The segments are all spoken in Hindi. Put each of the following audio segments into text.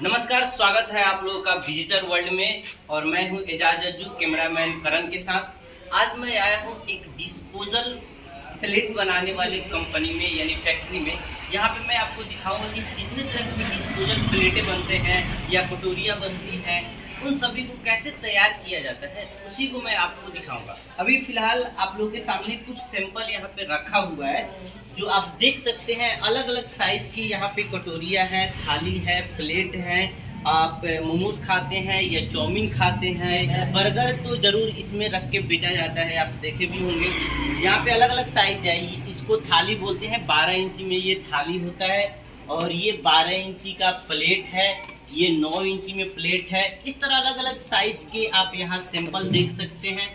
नमस्कार, स्वागत है आप लोगों का विजिटर वर्ल्ड में। और मैं हूं एजाज अज्जू, कैमरामैन करण के साथ। आज मैं आया हूं एक डिस्पोजल प्लेट बनाने वाली कंपनी में, यानी फैक्ट्री में। यहाँ पे मैं आपको दिखाऊंगा कि जितने तरह की डिस्पोजल प्लेटें बनते हैं या कटोरियाँ बनती हैं, उन सभी को कैसे तैयार किया जाता है, उसी को मैं आपको दिखाऊंगा। अभी फिलहाल आप लोगों के सामने कुछ सैंपल यहाँ पे रखा हुआ है, जो आप देख सकते हैं। अलग अलग साइज की यहाँ पे कटोरियाँ हैं, थाली है, प्लेट है। आप मोमोज खाते हैं या चाउमीन खाते हैं, बर्गर तो जरूर इसमें रख के बेचा जाता है, आप देखे भी होंगे। यहाँ पे अलग अलग साइज है, इसको थाली बोलते हैं। 12 इंची में ये थाली होता है, और ये 12 इंची का प्लेट है, ये 9 इंची में प्लेट है। इस तरह अलग अलग साइज के आप यहाँ सैंपल देख सकते हैं।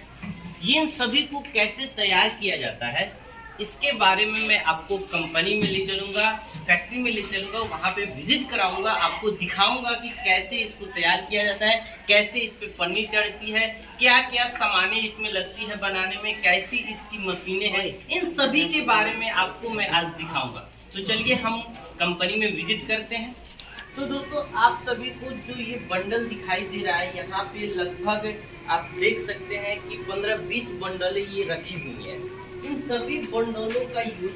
ये इन सभी को कैसे तैयार किया जाता है, इसके बारे में मैं आपको कंपनी में ले चलूँगा, फैक्ट्री में ले चलूँगा, वहाँ पे विजिट कराऊँगा, आपको दिखाऊँगा कि कैसे इसको तैयार किया जाता है, कैसे इस पे पन्नी चढ़ती है, क्या क्या सामानें इसमें लगती है बनाने में, कैसी इसकी मशीनें हैं। इन सभी के बारे में आपको मैं आज दिखाऊँगा। तो चलिए हम कंपनी में विजिट करते हैं। तो दोस्तों, आप सभी को जो ये बंडल दिखाई दे रहा है, यहाँ पे लगभग आप देख सकते हैं कि 15-20 बंडल ये रखी हुई है। इन सभी बंडलों का यूज,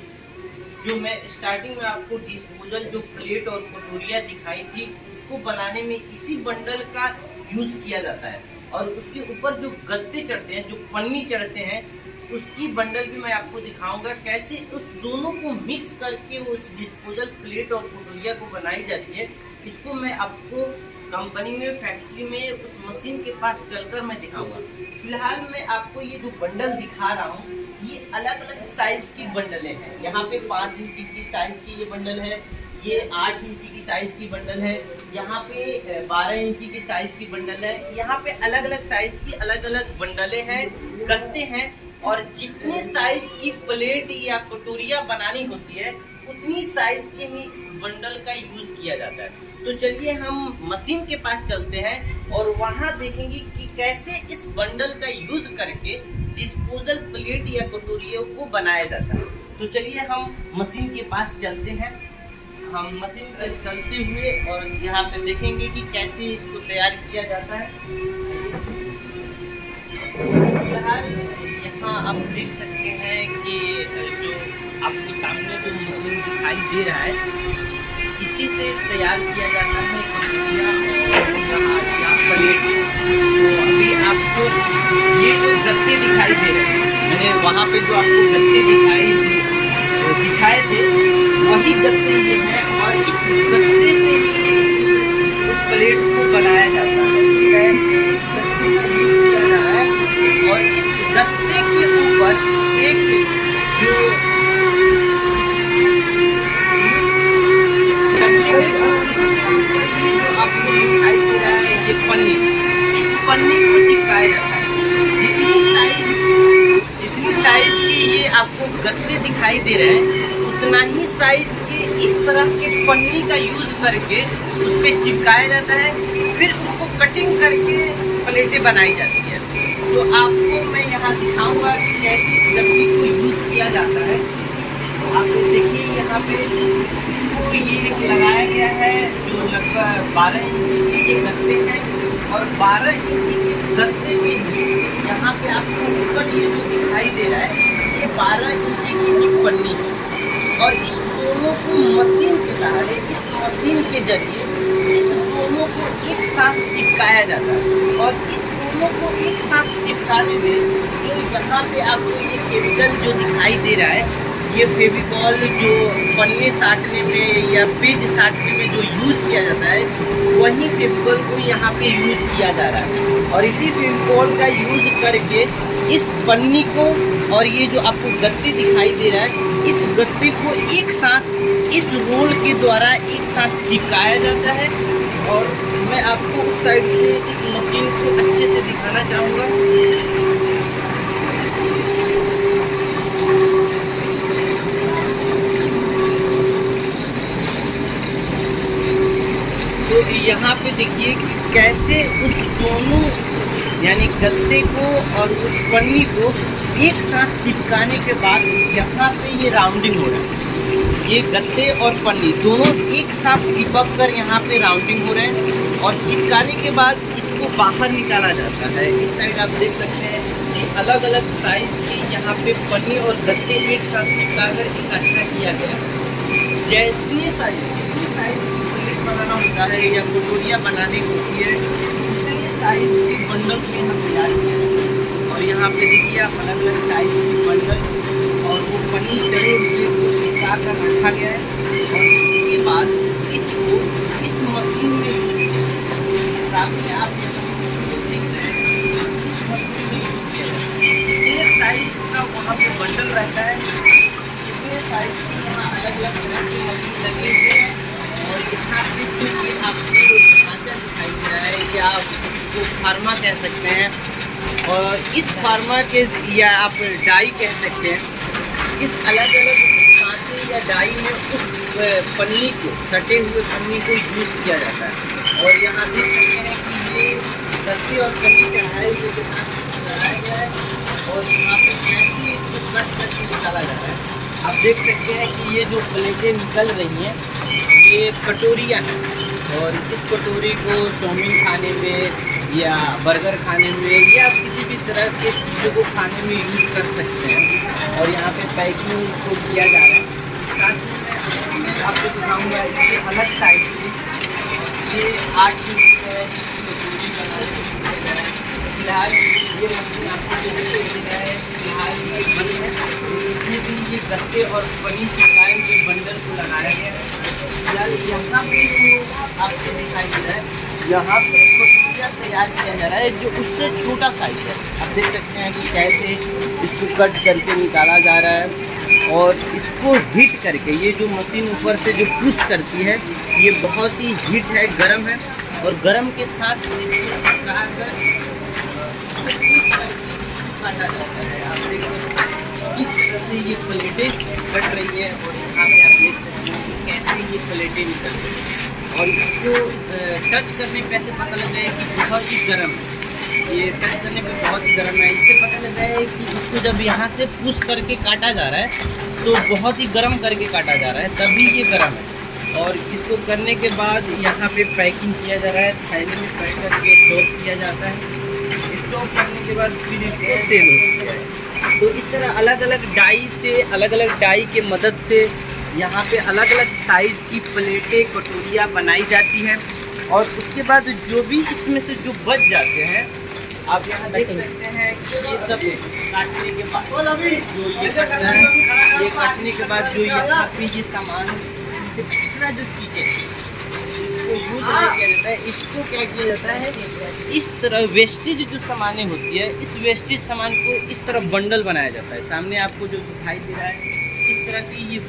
जो मैं स्टार्टिंग में आपको डिस्पोजल जो प्लेट और कटोरियाँ दिखाई थी, उसको बनाने में इसी बंडल का यूज किया जाता है। और उसके ऊपर जो गत्ते चढ़ते हैं, जो पन्नी चढ़ते हैं, उसकी बंडल भी मैं आपको दिखाऊंगा, कैसे उस दोनों को मिक्स करके उस डिस्पोजल प्लेट और कटोरिया को बनाई जाती है। इसको मैं आपको कंपनी में, फैक्ट्री में, उस मशीन के पास चलकर मैं दिखाऊंगा। फिलहाल मैं आपको ये जो बंडल दिखा रहा हूँ, ये अलग अलग साइज की बंडलें हैं। यहाँ पे 5 इंची की साइज की ये बंडल है, ये 8 इंची की साइज की बंडल है, यहाँ पे 12 इंची की साइज की बंडल है। यहाँ पे अलग अलग साइज की अलग अलग बंडलें हैं, गत्ते हैं। और जितनी साइज की प्लेट या कटोरिया बनानी होती है, उतनी साइज के ही इस बंडल का यूज किया जाता है। तो चलिए हम मशीन के पास चलते हैं और वहाँ देखेंगे कि कैसे इस बंडल का यूज करके डिस्पोजल प्लेट या कटोरियों को बनाया जाता है। तो चलिए हम मशीन के पास चलते हैं। हम मशीन पर चलते हुए और यहाँ पे देखेंगे कि कैसे इसको तैयार किया जाता है। फिलहाल यहाँ आप देख सकते हैं कि जो आपको सामने जो मशीन दिखाई दे रहा है, इसी से तैयार किया जाता है कटोरिया या प्लेट। तो अभी आपको ये जो गत्ते दिखाई दे रहे हैं, मैंने वहाँ पे जो आपको गत्ते दिखाए थे, वही गत्ते ये हैं। और इस गत्ते से ही उस प्लेट को बनाया जाता है। कैसे इस गत्ते का यूज किया जा रहा है, और इस गत्ते के ऊपर एक जो आपको दिखाई दे रहा है, ये पन्नी, इस पन्नी को चिपकाया जाता है। जितनी साइज के ये आपको गत्ते दिखाई दे रहे हैं, उतना ही साइज के इस तरह के पन्नी का यूज करके उस पर चिपकाया जाता है। फिर उसको कटिंग करके प्लेटें बनाई जाती है। तो आपको मैं यहाँ दिखाऊंगा कि कैसे इस गत्ते को यूज किया जाता है। आप देखिए यहाँ पे ये लगाया गया है, जो लगभग 12 इंची के गत्ते हैं। और 12 इंची के गत्ते में ही यहाँ पे आपको ऊपर ये जो दिखाई दे रहा है, ये 12 इंची की ही पन्नी है। और इस दोनों को मशीन के सहारे, इस मशीन के जरिए इस दोनों को एक साथ चिपकाया जाता है। और इस दोनों को एक साथ चिपकाने में जो यहाँ पे आपको ये केमिकल जो दिखाई दे रहा है, ये फेविकॉल जो पन्ने साटने में या पेज साटने में जो यूज किया जाता है, वही फेविकॉल को यहाँ पे यूज किया जा रहा है। और इसी फेविकॉल का यूज करके इस पन्नी को, और ये जो आपको गत्ते दिखाई दे रहा है, इस गत्ते को एक साथ इस रोल के द्वारा एक साथ चिपकाया जाता है। और मैं आपको उस साइड से इस मशीन को अच्छे से दिखाना चाहूँगा। तो यहाँ पे देखिए कि कैसे उस दोनों, यानी गत्ते को और उस पन्नी को एक साथ चिपकाने के बाद यहाँ पे ये राउंडिंग हो रहा है। ये गत्ते और पन्नी दोनों एक साथ चिपक कर यहाँ पे राउंडिंग हो रहे हैं और चिपकाने के बाद इसको बाहर निकाला जाता है। इस साइड आप देख सकते हैं कि अलग अलग साइज के यहाँ पे पन्नी और गत्ते एक साथ चिपका कर इकट्ठा किया गया। जितनी साइज की प्लेट बनाना होता है या कटोरियाँ बनाने होती है, उतनी साइज के बंडल को यहाँ तैयार किया है। और यहाँ पे देखिए आप अलग अलग साइज की बंडल और वो पन्नी चढ़े हुए का रखा गया है। और इसके बाद इसको इस मशीन में सामने आप देख रहे हैं, जितने साइज का वहाँ पे बंडल रहता है, इतने साइज की यहाँ अलग अलग तरह की मशीन लगे हुए हैं। और यहाँ पे जो आपको ढांचा दिखाई दे रहा है या आप इसको फार्मा कह सकते हैं, और इस फार्मा के या आप डाई कह सकते हैं, इस अलग अलग सांचे या डाई में उस पन्नी को, सटे हुए पन्नी को यूज किया जाता है। और यहाँ देख सकते हैं कि ये गत्ते और पन्नी कढ़ाई के साथ लगाया गया है और यहाँ पे कैसे इसको कट करके निकाला जा रहा है। आप देख सकते हैं कि ये जो प्लेटें निकल रही हैं ये कटोरियाँ हैं, और इस कटोरी को चाउमीन खाने में या बर्गर खाने में या किसी भी तरह के चीज़ों को खाने में यूज कर सकते हैं। और यहाँ पे पैकिंग को किया जा रहा है। साथ ही मैं आपको दिखाऊंगा इसके अलग साइड से ये 8 पीस है कटोरी बनाने। फिलहाल ये मशीन आपको जो दिख रहा है फिलहाल ये बंद है, इसमें भी ये गत्ते और पन्नी चिपकाए हुए बंडल को लगाया गया है। फिलहाल यहाँ पे आपको दिखाई दे रहा है, यहाँ पे कटोरिया तैयार किया जा रहा है जो उससे छोटा साइज है। आप देख सकते हैं कि कैसे इसको कट करके निकाला जा रहा है और इसको हीट करके, ये जो मशीन ऊपर से जो पुश करती है ये बहुत ही हीट है, गर्म है, और गर्म के साथ इसको चिपका कर काटा जाता है। आप देख सकते हैं किस तरह से ये प्लेटें कट रही है और यहाँ पे आप देख सकते हैं कि कैसे ये प्लेटें निकल रही है। और इसको टच करने पे ऐसे पता लग जाए कि बहुत ही गर्म है, ये टच करने पे बहुत ही गर्म है। इससे पता लग जाए कि इसको जब यहाँ से पुश करके काटा जा रहा है तो बहुत ही गर्म करके काटा जा रहा है, तभी ये गर्म है। और इसको करने के बाद यहाँ पे पैकिंग किया जा रहा है, थैली में पैक करके स्टोर किया जाता है। स्टोर करने के बाद फिर इसको सेल होता है। तो इस तरह अलग अलग डाई से, अलग अलग डाई के मदद से यहाँ पे अलग अलग साइज़ की प्लेटें, कटोरियाँ बनाई जाती हैं। और उसके बाद जो भी इसमें से जो बच जाते हैं, आप यहाँ देख सकते हैं कि ये सब काटने के बाद जो ये कटना है, ये काटने के बाद जो यहाँ पे ये सामान एक्स्ट्रा जो चीज़ें इसको यूज नहीं किया जाता है, इसको क्या किया जाता है, इस तरह वेस्टेज जो सामानें होती है, इस वेस्टेज सामान को इस तरह बंडल बनाया जाता है। सामने आपको जो दिखाई दे रहा है इस तरह की ये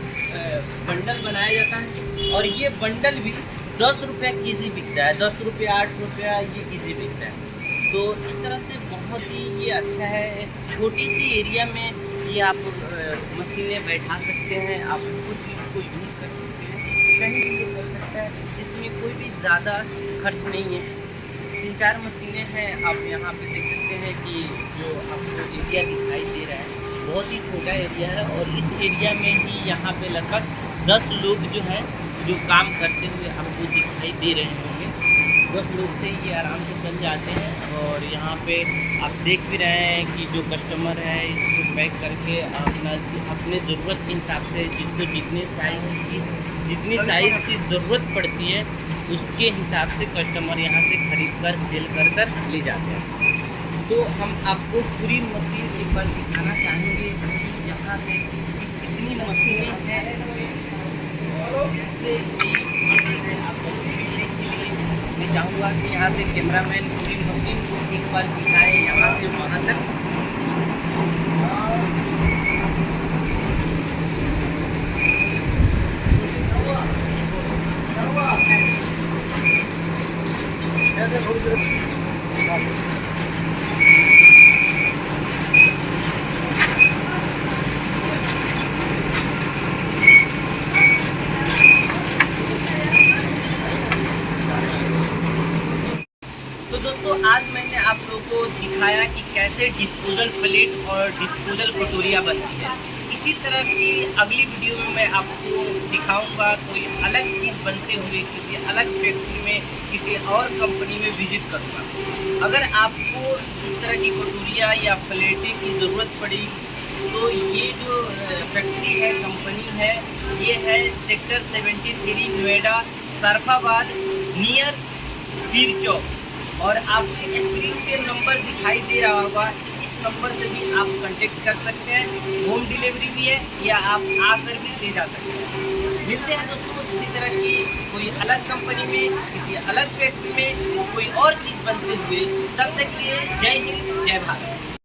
बंडल बनाया जाता है। और ये बंडल भी 10 रुपये केजी बिकता है, 10 रुपये 8 रुपया ये केजी बिकता है। तो इस तरह से बहुत ही ये अच्छा है। छोटी सी एरिया में ये आप मशीनें बैठा सकते हैं, आप खुद भी इसको यूज कर सकते हैं, कहीं भी ये कर सकता है। इसमें कोई भी ज़्यादा खर्च नहीं है। 3-4 मशीनें हैं, आप यहाँ पे देख सकते हैं कि जो आपको एरिया दिखाई दे रहा है बहुत ही छोटा एरिया है। और इस एरिया में ही यहाँ पे लगभग 10 लोग जो हैं जो काम करते हुए आपको दिखाई दे रहे होंगे। 10 लोग से ये आराम से चल जाते हैं। और यहाँ पे आप देख भी रहे हैं कि जो कस्टमर है इसको पैक करके अपने ज़रूरत के हिसाब से जिसको जितनी साइज़ की ज़रूरत पड़ती है उसके हिसाब से कस्टमर यहाँ से खरीद कर सेल कर ले जाते हैं। तो हम आपको पूरी मशीन एक बार दिखाना चाहेंगे कि यहाँ पे कितनी मशीनें हैं। आपको देखने के लिए मैं चाहूँगा कि यहाँ से कैमरामैन पूरी मशीन को एक बार दिखाए यहाँ से वहाँ तक। तो दोस्तों आज मैंने आप लोगों को दिखाया कि कैसे डिस्पोजल प्लेट और डिस्पोजल कटोरियाँ बनती है। इसी तरह की अगली वीडियो में मैं आपको दिखाऊंगा कोई अलग चीज़ बनते हुए किसी अलग फैक्ट्री में, किसी और कंपनी में विजिट करूंगा। अगर आपको इस तरह की कटोरियाँ या प्लेटें की ज़रूरत पड़ी तो ये जो फैक्ट्री है, कंपनी है, ये है सेक्टर 73 नोएडा सरफाबाद नियर पीर चौक। और आपके स्क्रीन पे नंबर दिखाई दे रहा होगा, इस नंबर से भी आप कांटेक्ट कर सकते हैं। होम डिलीवरी भी है या आप आकर भी ले जा सकते हैं। मिलते हैं दोस्तों इसी तरह की कोई अलग कंपनी में, किसी अलग फैक्ट्री में कोई और चीज़ बनते हुए। तब तक के लिए जय हिंद, जय भारत।